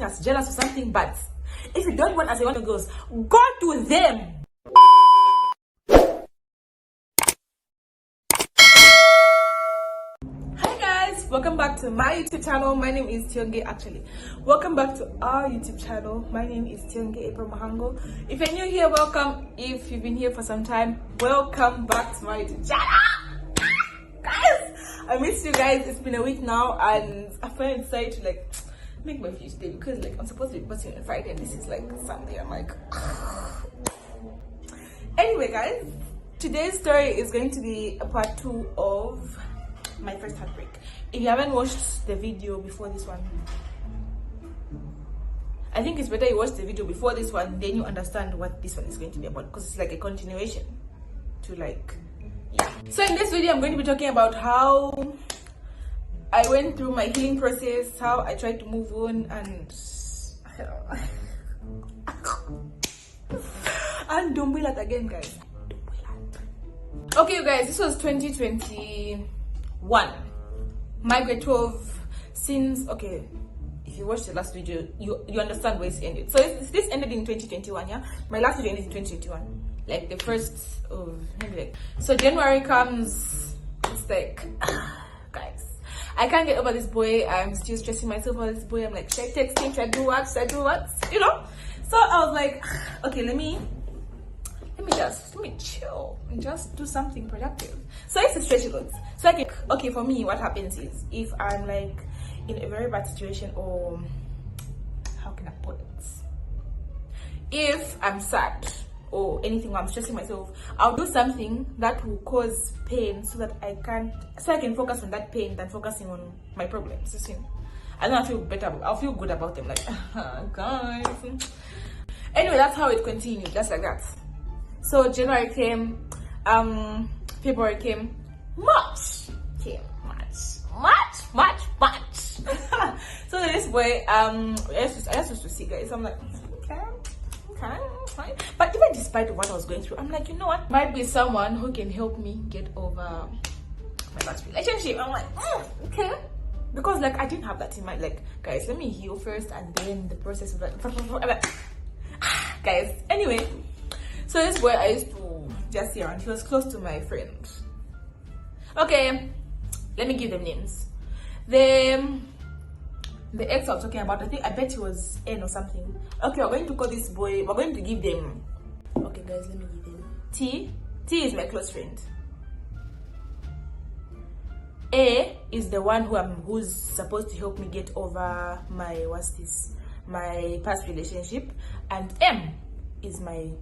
us jealous or something, but if you don't want us, you want to girls, go to them. Hi guys, welcome back to my YouTube channel. My name is Tionge. Actually, welcome back to our YouTube channel. My name is Tionge April Mahango. If you're new here, welcome. If you've been here for some time, welcome back to my YouTube channel. Guys, I missed you guys. It's been a week now, and I finally decided to make my video today because I'm supposed to be posting on Friday, and this is Sunday. I'm like, anyway, guys, today's story is going to be a part 2 of my first heartbreak. If you haven't watched the video before this one, I think it's better you watch the video before this one, then you understand what this one is going to be about, because it's like a continuation to yeah. So in this video, I'm going to be talking about how I went through my healing process, how I tried to move on, and don't be that again, guys. Don't be that. Okay, guys, this was 2021. My grade 12. Since, okay, if you watched the last video, you understand where it ended. So this ended in 2021, yeah. My last video ended in 2021, like the first of maybe so January comes. It's like, guys, I can't get over this boy. I'm still stressing myself over this boy. I'm like, should I text him? Should I do what? Should I do what? You know? So I was like, okay, let me chill and just do something productive. So it's a stretchy goals. So okay, for me, what happens is if I'm in a very bad situation, or how can I put it? If I'm sad or anything, I'm stressing myself, I'll do something that will cause pain so that I can focus on that pain than focusing on my problems. You see, I don't feel better. I'll feel good about them, like, guys. Anyway, that's how it continued, just like that. So January came, February came, March came, March. So this boy, I used to see, guys. I'm like, okay, fine. But even despite what I was going through, I'm like, you know what? Might be someone who can help me get over my last relationship. I'm like, okay. Because I didn't have that in mind. Guys, let me heal first, and then the process of that. Guys, anyway. So this boy I used to just see around. He was close to my friend. Okay, let me give them names. The ex I was talking about, I bet he was N or something. Okay, we're going to call this boy, we're going to give them, okay guys, let me give them T. T is my close friend. A is the one who's supposed to help me get over my past relationship, and M is my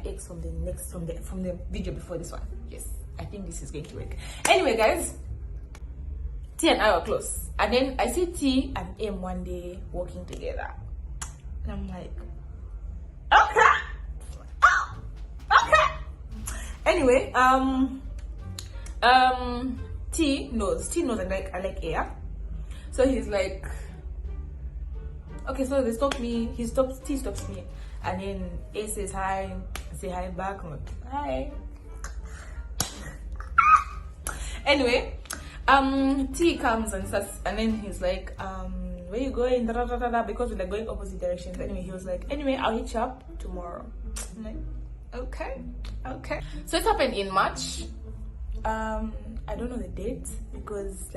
ex from the video before this one. Yes, I think this is going to work. Anyway, guys, T and I were close, and then I see T and M one day walking together, and I'm like, okay. Anyway, T knows I like air, so he's like, okay, so they stop me. T stops me, and then A says hi. I say hi back. I'm like, hi. Anyway, T comes and starts, and then he's like, where you going? Da, da, da, da, da, because we're going opposite directions. Anyway, he was like, anyway, I'll hit you up tomorrow. I'm like, okay. So it happened in March. I don't know the date, because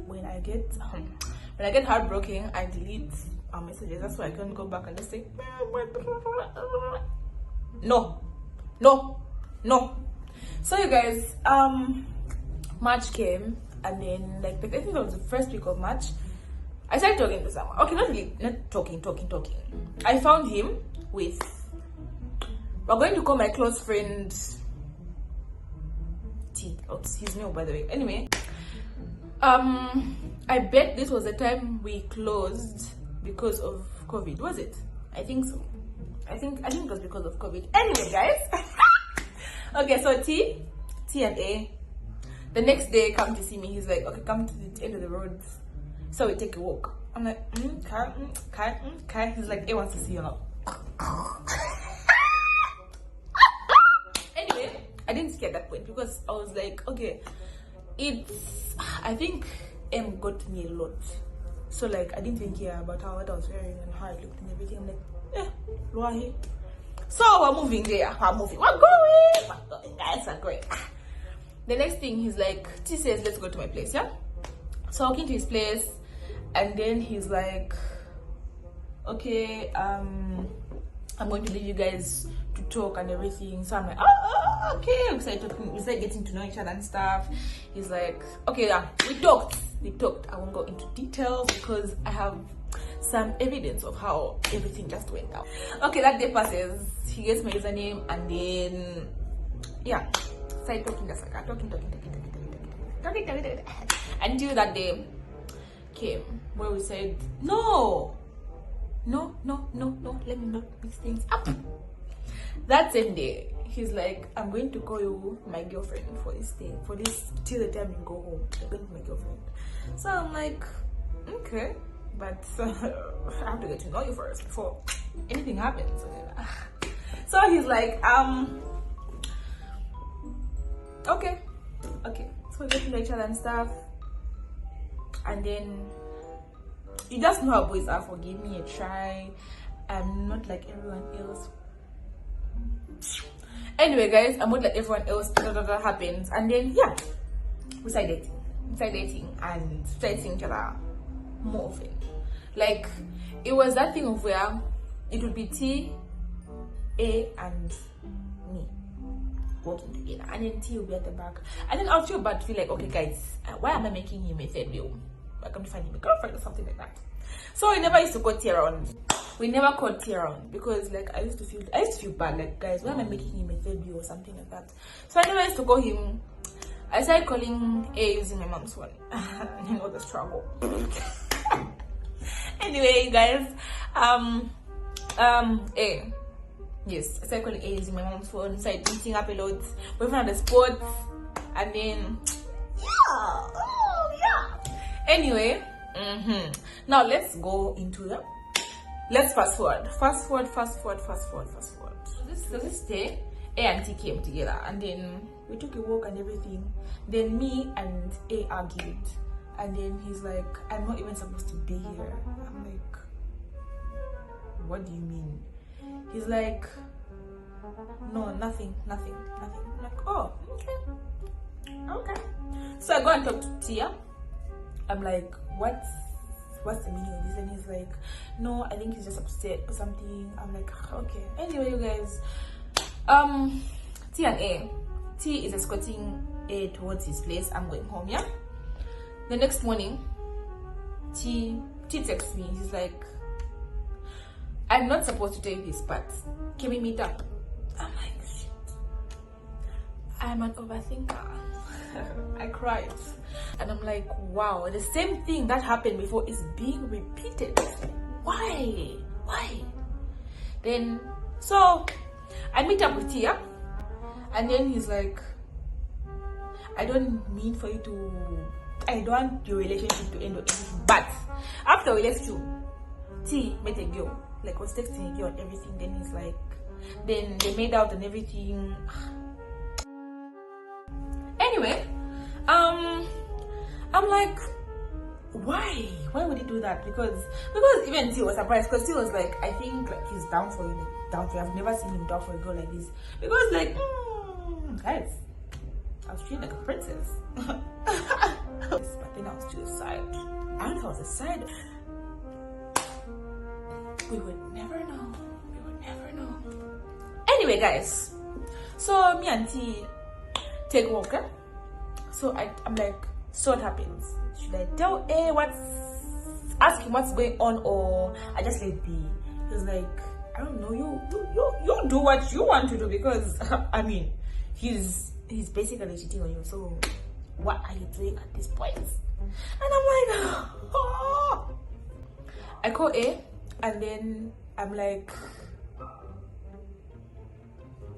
when I get heartbroken, I delete our messages. That's why I can't go back and just say no. So you guys, March came, and then I think it was the first week of March, I started talking to someone. Okay, not talking. I found him with, we're going to call my close friend T. Oh, his name, by the way. Anyway, I bet this was the time we closed because of COVID. Was it? I think so. I think it was because of COVID. Anyway, guys. Okay, so T and A, the next day, come to see me. He's like, okay, come to the end of the road, so we take a walk. I'm like, okay. He's like, A wants to see you now. Anyway, I didn't scare at that point, because I was like, okay, I think M got me a lot. So like I didn't even care about how what I was wearing and how I looked and everything. I'm like, Luahi. So we're moving there. We're moving. We're going. Guys are going. The next thing he's like, T says, let's go to my place, yeah? So I walk into his place, and then he's like, okay, I'm going to leave you guys to talk and everything. So I'm like, oh okay. We started talking, we started getting to know each other and stuff. He's like, okay, yeah, we talked. I won't go into details because I have some evidence of how everything just went down. Okay, that day passes. He gets my username, and then yeah, started talking, just like talking. Until that day came where we said, no, let me not mix things up. That same day, he's like, I'm going to call you my girlfriend for this till the time you go home. I'm going to be my girlfriend. So I'm like, okay, but I have to get to know you first before anything happens. So he's like, okay. So we get to know each other and stuff, and then you just know how boys are. For give me a try. I'm not like everyone else. Anyway, guys, I'm not like everyone else. That happens, and then yeah, we started dating and started seeing each other more often. Like it was that thing of where it would be T, A, and me working together, and then T will be at the back, and then I'll feel bad, feel like, okay guys, why am I making him a third wheel? I come to find him a girlfriend or something like that. So we never used to call T around. We never called T around because like I used to feel bad, like, guys, why am I making him a third wheel or something like that? So I never used to call him. I started calling A using my mom's phone. You know the struggle. Anyway, guys, A. Yes, I started calling A using my mom's phone, started eating up a lot, went on the sports, and then yeah. Anyway, now let's go into the. Let's fast forward. So this day, A and T came together, and then we took a walk and everything. Then me and A argued, and then he's like, I'm not even supposed to be here. I'm like, what do you mean? He's like, no, nothing. I'm like, oh, okay. So I go and talk to Tia. I'm like, what's the meaning of this? And he's like, no, I think he's just upset or something. I'm like, okay. Anyway, you guys, T and A. T is escorting A towards his place. I'm going home, yeah? The next morning, T texts me. He's like, I'm not supposed to tell you this, but can we meet up? I'm like, shit. I'm an overthinker. I cried. And I'm like, wow, the same thing that happened before is being repeated. Why? Then, so I meet up with Tia, and then he's like, I don't want your relationship to end or anything, but after we left you, T met a girl, like was texting a girl and everything. Then he's like, then they made out and everything. Anyway, I'm like, why would he do that? Because even T was surprised, because T was like, I think like he's down for you. I've never seen him down for a girl like this, because like guys, I was treated like a princess. But then I was to the side. I don't know if I was a side. We would never know. Anyway, guys, so me and T take a walk. So I'm like, so what happens? Should I tell A ask him what's going on, or I just let it be? He's like, I don't know, you do what you want to do, because I mean, he's basically cheating on you. So what are you doing at this point? And I'm like, oh. I call A, and then I'm like,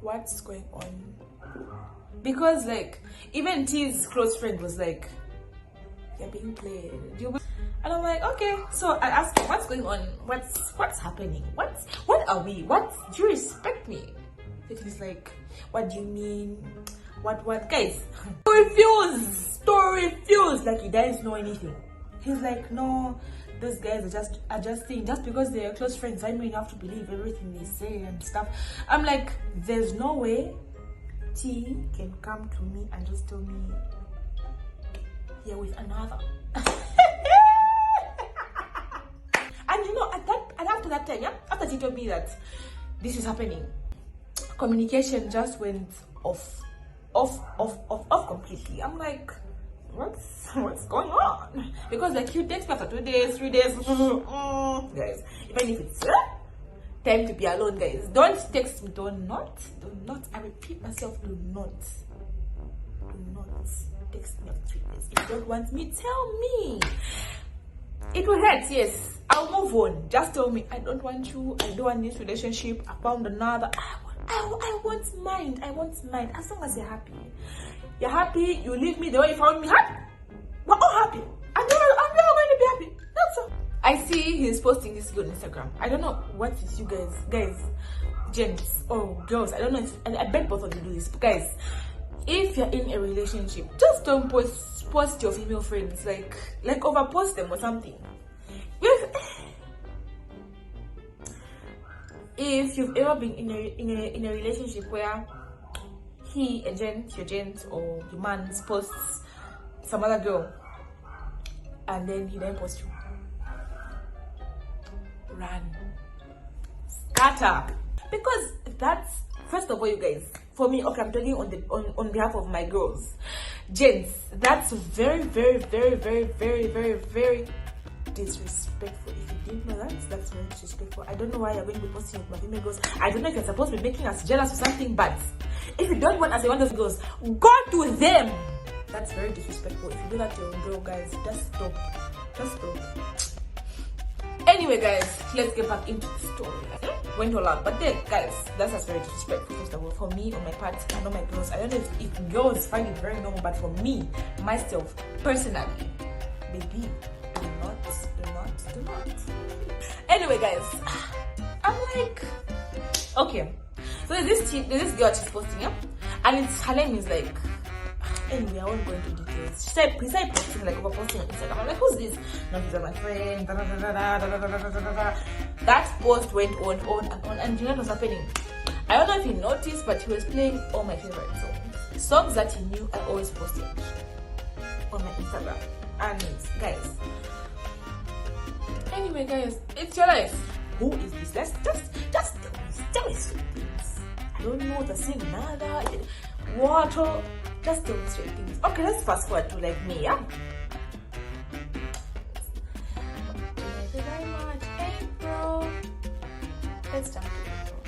what's going on? Because like even T's close friend was like, you're being played. And I'm like, okay. So I asked him, what's going on? What's happening? What are we? What do you respect me? And he's like, what do you mean? What guys? Refuse. Like he doesn't know anything. He's like, no, those guys are just adjusting just because they're close friends. I mean, you have to believe everything they say and stuff. I'm like, there's no way T can come to me and just tell me you're with another. And you know, after that time, yeah, after T told me that this is happening, communication just went off completely. I'm like, what's going on? Because like, you text me after 2 days, 3 days, guys, even if it's time to be alone, guys, don't text me. Do not, I repeat myself, do not text me after 3 days. If you don't want me, tell me. It will hurt, yes, I'll move on. Just tell me, I don't want you, I don't want this relationship, I found another. I want mine. As long as you're happy, you leave me the way you found me happy. We're all happy. I'm never going to be happy. That's all. I see he's posting this on Instagram. I don't know what is you guys, gents or girls. I don't know if, and I bet both of you do this. But guys, if you're in a relationship, just don't post your female friends, like overpost them or something. If you've ever been in a relationship where your gent or your man posts some other girl and then he then posts you, run, scatter. Because that's, first of all, you guys, for me, okay, I'm talking on behalf of my girls, gents, that's very, very, very, very, very, very, very disrespectful. If you didn't know that's very disrespectful. I don't know why you're going to be posting with my female girls. I don't know if you're supposed to be making us jealous or something, but if you don't want us to want those girls, go to them. That's very disrespectful. If you do that to your girl, guys, just stop. Anyway, guys, let's get back into the story. Went all out, but then, guys, that's just very disrespectful. First of all, for me, on my part, I know my girls. I don't know if girls find it very normal, but for me, myself, personally, baby, do not. Anyway, guys, I'm like, okay. So there's this girl she's posting, yeah, and her name is like. Anyway, I won't go into details. She started posting, like, over posting on Instagram. I'm like, who's this? No, she's my friend. That post went on and you know what was happening? I don't know if you noticed, but he was playing all my favorite songs. Songs that he knew I always posted on my Instagram. And guys, anyway, guys, it's your life. Who is this? Just tell me straight things. I don't know what to say, nada. Water. Just tell me straight things. Okay, let's fast forward to like me, yeah? Thank you very much, April. Let's jump to April.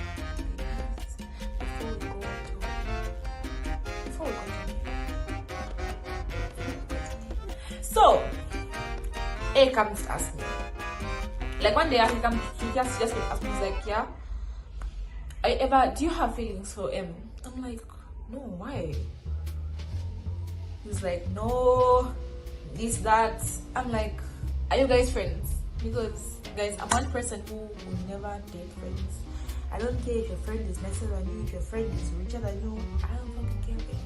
Before we continue. So, A comes to ask me. Like one day he just asked me, he's like, yeah, do you have feelings for M? I'm like, no, why? He's like, no, this, that. I'm like, are you guys friends? Because, guys, I'm one person who will never date friends. I don't care if your friend is nicer than you, if your friend is richer than you. I don't fucking care, baby.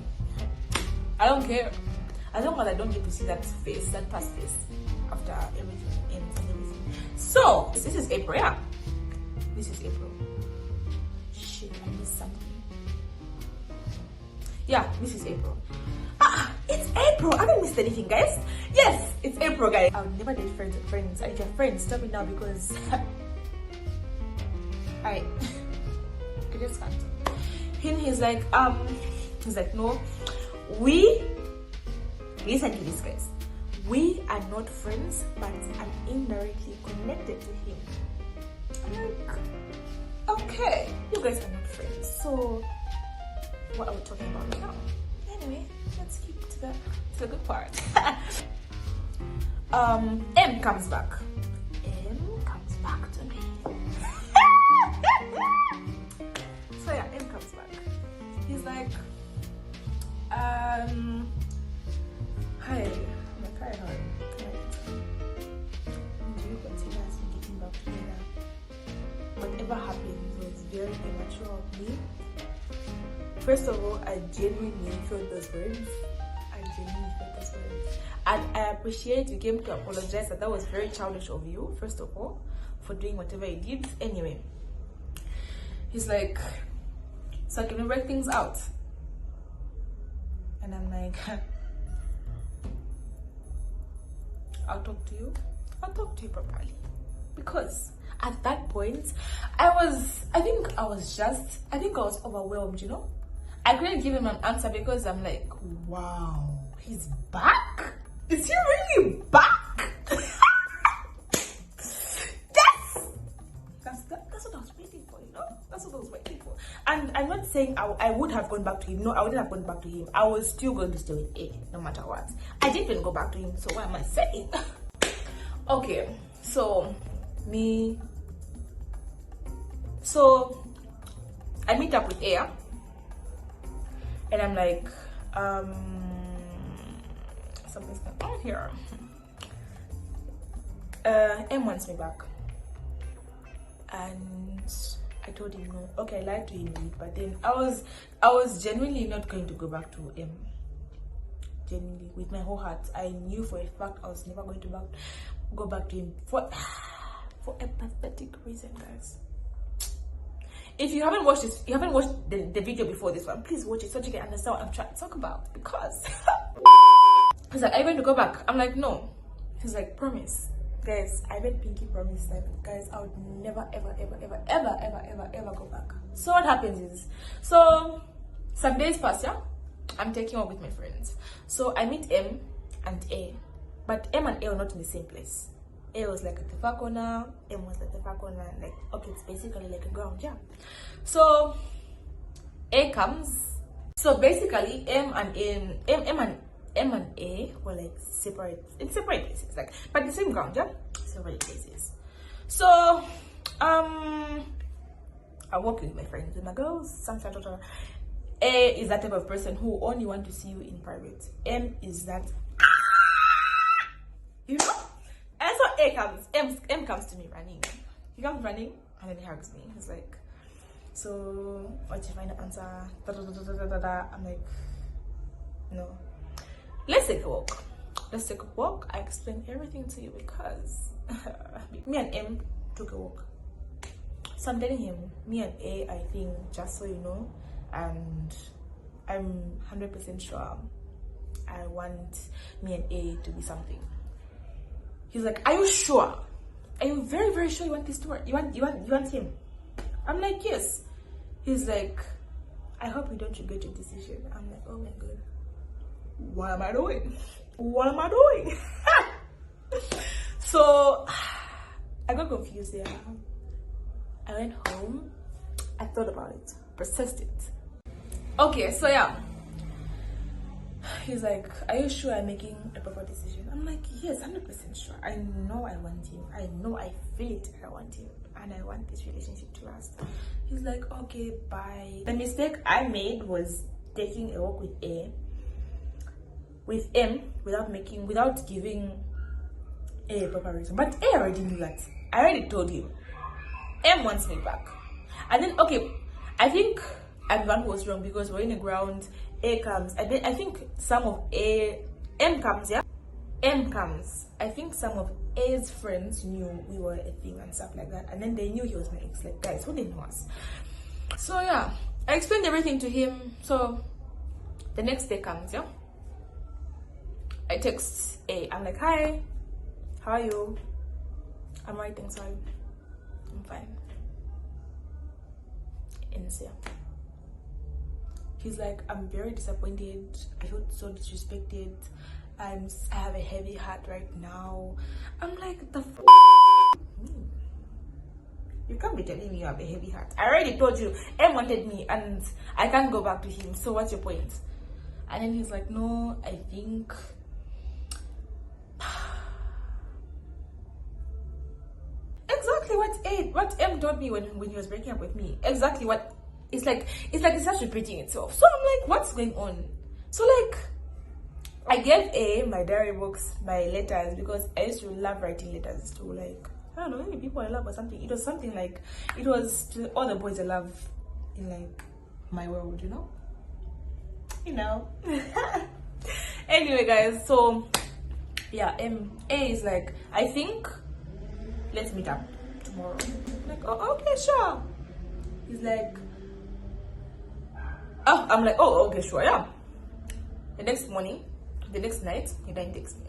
I don't care. As long as I don't get to see that face, that past face, after everything ends and everything. So, this is April, yeah? This is April. Shit, I missed something. Yeah, this is April. It's April. I haven't missed anything, guys. Yes, it's April, guys. I'll never date friends. And if you're friends, tell me now because I just can't. He's like, no, listen to this, guys. We are not friends, but I'm indirectly connected to him. I'm like, okay, you guys are not friends. So what are we talking about now? Anyway, let's keep to the good part. M comes back. M comes back to me. So yeah, M comes back. He's like, hi. I'm like, hi, how are you? Do you consider us getting back together? Whatever happens was very immature of me. First of all, I genuinely felt those words. And I appreciate you came to apologize. That was very childish of you, first of all, for doing whatever you did. Anyway, he's like, so can we work things out? And I'm like, I'll talk to you properly. Because at that point, I was overwhelmed, you know? I couldn't give him an answer because I'm like, wow, he's back? Is he really back? That's what I was waiting for, you know? That's what I was waiting for. And I'm not saying I would have gone back to him. No, I wouldn't have gone back to him. I was still going to stay with A, no matter what. I didn't even go back to him, so what am I saying? Okay, so I meet up with A, and I'm like, something's going on here. M wants me back, and I told him no. Okay, I lied to him, but then I was genuinely not going to go back to M. Genuinely, with my whole heart, I knew for a fact I was never going to go back to him for a pathetic reason, guys. If you haven't watched this, you haven't watched the video before this one, please watch it so you can understand what I'm trying to talk about. Because he's like, are you going to go back? I'm like, no. He's like, promise. Guys, I made Pinky promise that, guys, I would never ever go back. So what happens is, so some days pass, yeah, I'm taking off with my friends. So I meet M and A, but M and A are not in the same place. A was like at the far corner, M was at the far corner, like, okay, it's basically like a ground, yeah. So A comes. So basically M and A were like separate places, like, but the same ground, yeah, separate places. So I walk with my friends and my girls, sometimes. A is that type of person who only want to see you in private. M is that, you know. And so A comes, M comes to me running. He comes running and then he hugs me. He's like, so what you find the answer? I'm like, no. Let's take a walk. I explain everything to you because me and M took a walk. So I'm telling him, me and A, I think, just so you know, and I'm 100% sure I want me and A to be something. He's like, are you sure? Are you very, very sure you want this to work? You want him? I'm like, yes. He's like, I hope you don't regret your decision. I'm like, oh my god. What am I doing? So I got confused there. I went home. I thought about it. Processed it. Okay, so yeah. He's like, are you sure I'm making a proper decision? I'm like, yes, 100% sure. I know I want him. I know I feel it. I want him. And I want this relationship to last. He's like, okay, bye. The mistake I made was taking a walk with M without giving A proper reason. But A already knew that. I already told him. M wants me back. And then, okay, I think I'm the one who was wrong because we're in the ground. A comes. I think some of M comes, yeah? M comes. I think some of A's friends knew we were a thing and stuff like that. And then they knew he was my ex. Like, guys, who didn't know us? So, yeah. I explained everything to him. So, the next day comes, yeah? I text A. I'm like, hi. How are you? I'm right, thanks. How are you? I'm fine. Insane. He's like, I'm very disappointed. I felt so disrespected. I have a heavy heart right now. I'm like, the f. You can't be telling me you have a heavy heart. I already told you. M wanted me and I can't go back to him. So what's your point? And then he's like, no, I think. Exactly what M told me when he was breaking up with me. Exactly what. It's like it starts repeating itself. So I'm like, what's going on? So like, I gave A my diary books, my letters, because I used to love writing letters to, like, I don't know, maybe people I love or something. It was something like, it was to all the boys I love in, like, my world, you know. Anyway, guys, so Yeah, A is like, I think let's meet up tomorrow. I'm like, oh, okay, sure. He's like, oh, I'm like, oh, okay, sure, yeah. The next morning, the next night, he didn't text me.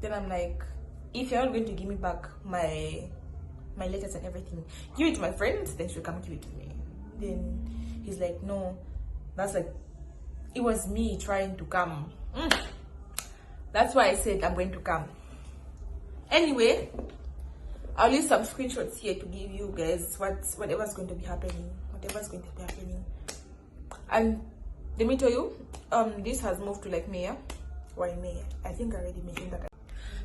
Then I'm like, if you're not going to give me back my letters and everything, give it to my friends, then she'll come give it to me. Then he's like, no, that's like, it was me trying to come. That's why I said I'm going to come. Anyway, I'll leave some screenshots here to give you guys whatever's going to be happening. And let me tell you, this has moved to like May, yeah? We're in May. I think I already mentioned that.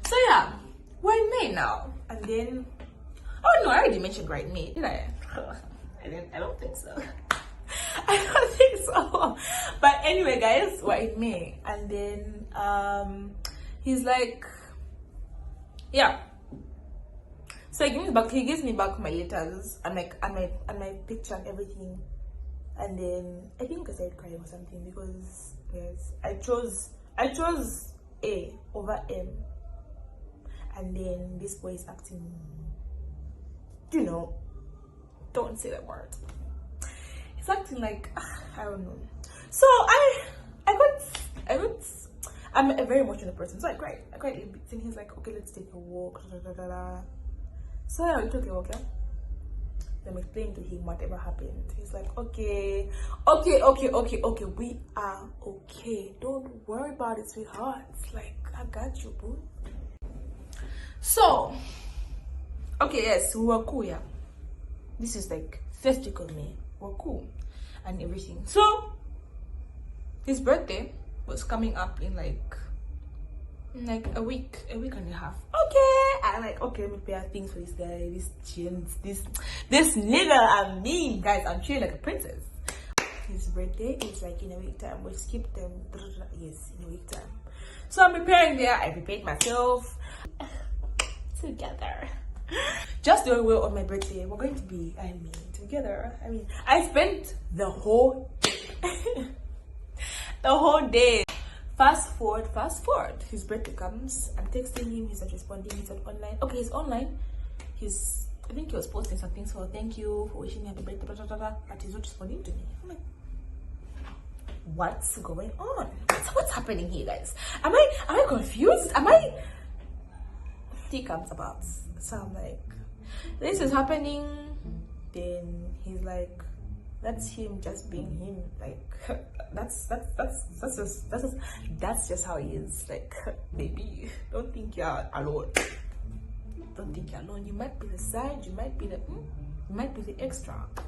So yeah, we're in May now. And then, oh no, I already mentioned we're in May, did I? I don't think so. I don't think so. But anyway, guys, we're in May. And then he's like, yeah. So he gives me back my letters and like and my picture and everything. And then I think I started crying or something because yes, I chose A over M. And then this boy is acting, you know, don't say that word. He's acting like, I don't know. So I'm a very emotional person, so I cried a little bit. And he's like, okay, let's take a walk. So yeah, we took a walk, yeah. Then I'm explaining to him whatever happened. He's like, okay, we are okay. Don't worry about it, sweetheart. Like, I got you, boo. So, okay, yes, we were cool, yeah. This is like first week of May. We're cool and everything. So, his birthday was coming up in like a week and a half. Okay, I'm like, okay, let me prepare things for this guy, this nigga. I mean, guys, I'm treated like a princess. His birthday is like in a week time. We skipped them. Yes, in a week time. So I'm preparing there. I prepared myself together. Just the way on my birthday, we're going to be, together. I spent the whole day. Fast forward. His birthday comes. I'm texting him. He's not responding. He's not online. Okay, he's online. I think he was posting something. So thank you for wishing me happy birthday. Blah, blah, blah, blah, but he's not responding to me. I'm like, what's going on? What's happening here, guys? Am I confused? He comes about. So I'm like, this is happening. Then he's like, that's him just being him. Like, that's just how he is. Like, baby, don't think you're alone. You might be the side, you might be the extra. But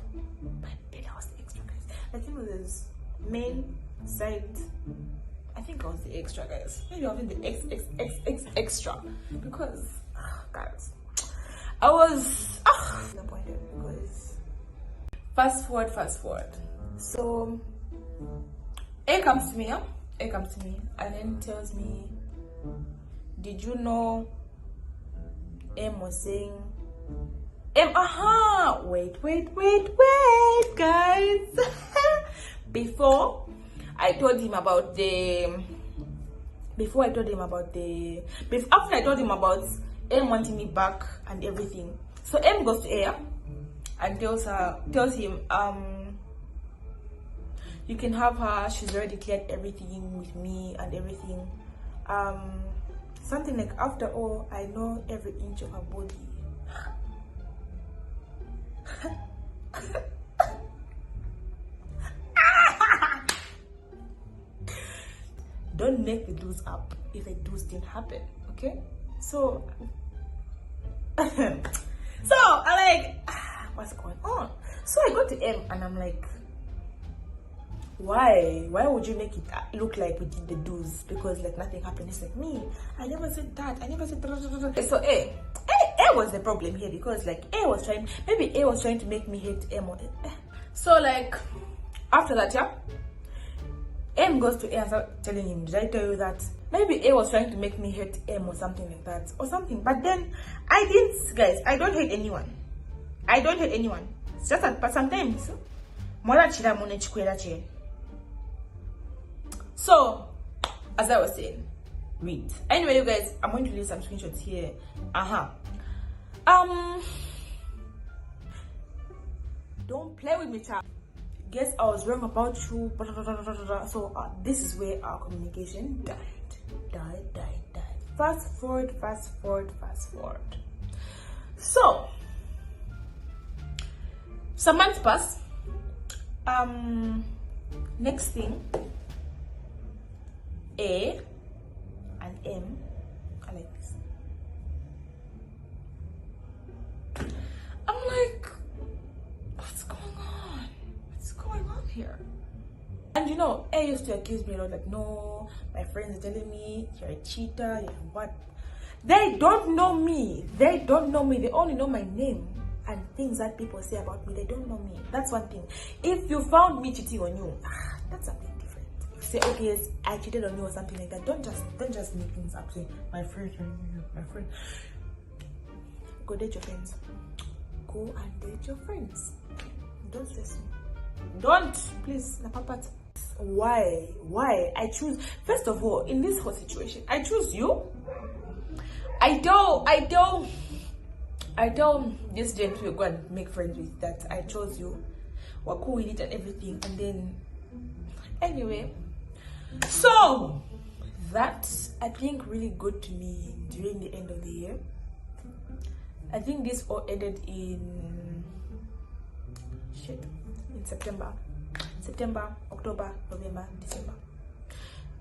maybe I was the extra, guys. I think it was main side. I think I was the extra, guys. Maybe I was the extra because, guys, I was disappointed because fast forward. So A comes to me and then tells me, did you know M was saying wait, guys. Before I told him about M wanting me back and everything. So M goes to A and tells him, you can have her, she's already cleared everything with me and everything. Something like, after all, I know every inch of her body. Don't make the dues up if the dues didn't happen, okay? So I'm like, what's going on? So I go to M and I'm like, why would you make it look like we did the dues? Because like nothing happened. It's like, me, I never said that. I never said that. So A was the problem here because like A was trying to make me hate M. So like after that, yeah, M goes to A and starts telling him, did I tell you that? Maybe A was trying to make me hate M or something like that. Or something. But then I didn't, guys. I don't hate anyone. It's just that, but sometimes so as I was saying, read. Anyway, you guys, I'm going to leave some screenshots here. Don't play with me, child. Guess I was wrong about you. So this is where our communication died. Fast forward. So some months pass. Next thing, A and M are like this. I'm like, what's going on here? And you know, A used to accuse me a lot, like, no, my friends are telling me you're a cheater, you're what. They don't know me. They only know my name and things that people say about me. They don't know me. That's one thing. If you found me cheating on you, that's something different. Say, okay, yes, I cheated on you or something like that. Don't just make things up. Say, my friend. Go date your friends. Go and date your friends. Don't stress me. Don't, please, Napapat. Why? I choose, first of all, in this whole situation, I choose you. I don't this gent will go and make friends with that. I chose you. We're cool with it and everything. And then, anyway, so that I think really good to me during the end of the year. I think this all ended in September, October, November, December.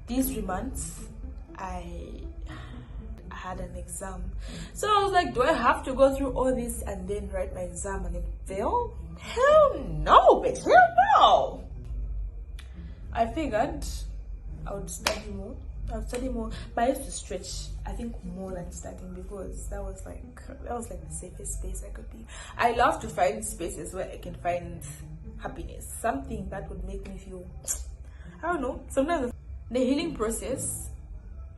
These 3 months, I had an exam. So I was like, do I have to go through all this and then write my exam and then fail? Hell no, bitch. Hell no. I figured I would study more. But I used to stretch, I think, more than studying, because that was like the safest space I could be. I love to find spaces where I can find happiness, something that would make me feel, I don't know, sometimes the healing process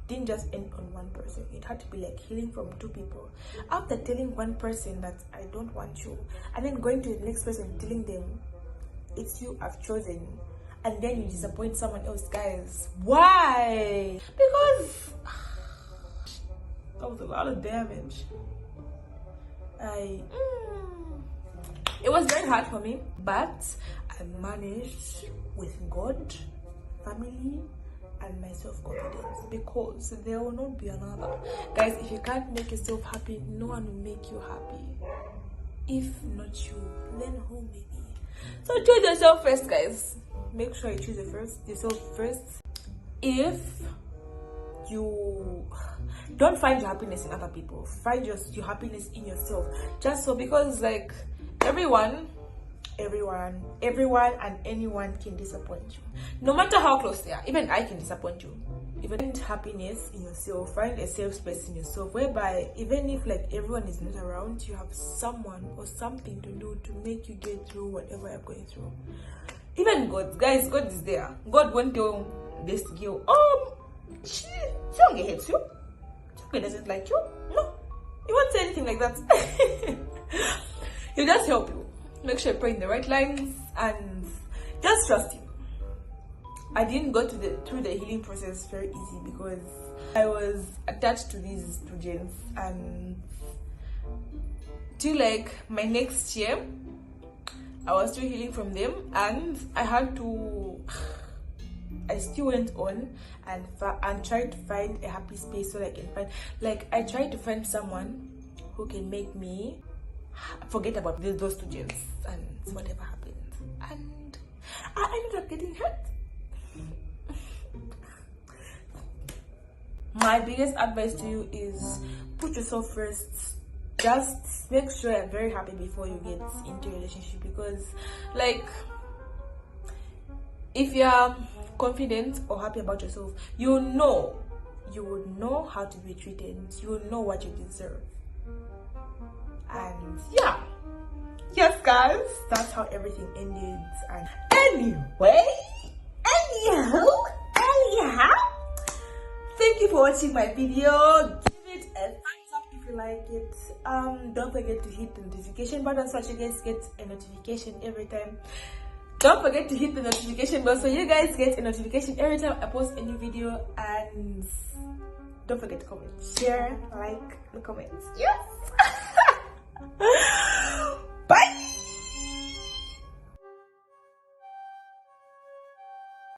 didn't just end on one person. It had to be like healing from 2 people. After telling one person that I don't want you, and then going to the next person telling them it's you I've chosen, and then you disappoint someone else, guys. Why? Because that was a lot of damage. It was very hard for me, but I managed with God, family, and my self-confidence, because there will not be another. Guys, if you can't make yourself happy, no one will make you happy. If not you, then who may be? So choose yourself first, guys. Make sure you choose yourself first. If you don't find your happiness in other people, find your happiness in yourself. Just so, because like everyone and anyone can disappoint you, no matter how close they are. Even I can disappoint you. Even find happiness in yourself, find a safe space in yourself, whereby even if like everyone is not around, you have someone or something to do to make you get through whatever you're going through. Even God, guys, God is there. God won't tell this girl, she don't get hate you, she doesn't like you. No, he won't say anything like that. He'll just help you. Make sure you pray in the right lines and just trust him. I didn't go through the healing process very easy, because I was attached to these students, and till like my next year I was still healing from them, and I still went on and tried to find a happy space so I can find, like, I tried to find someone who can make me forget about those students and whatever happened, and I ended up getting hurt. My biggest advice to you is put yourself first. Just make sure you're very happy before you get into a relationship, because like if you're confident or happy about yourself, you would know how to be treated, you will know what you deserve. And yeah, yes guys, that's how everything ended. And anyhow, thank you for watching my video. Give it a thumbs up if you like it. Don't forget to hit the notification button so that you guys get a notification every time. Don't forget to hit the notification bell so you guys get a notification every time I post a new video. And don't forget to comment, share, like the comments. Yes.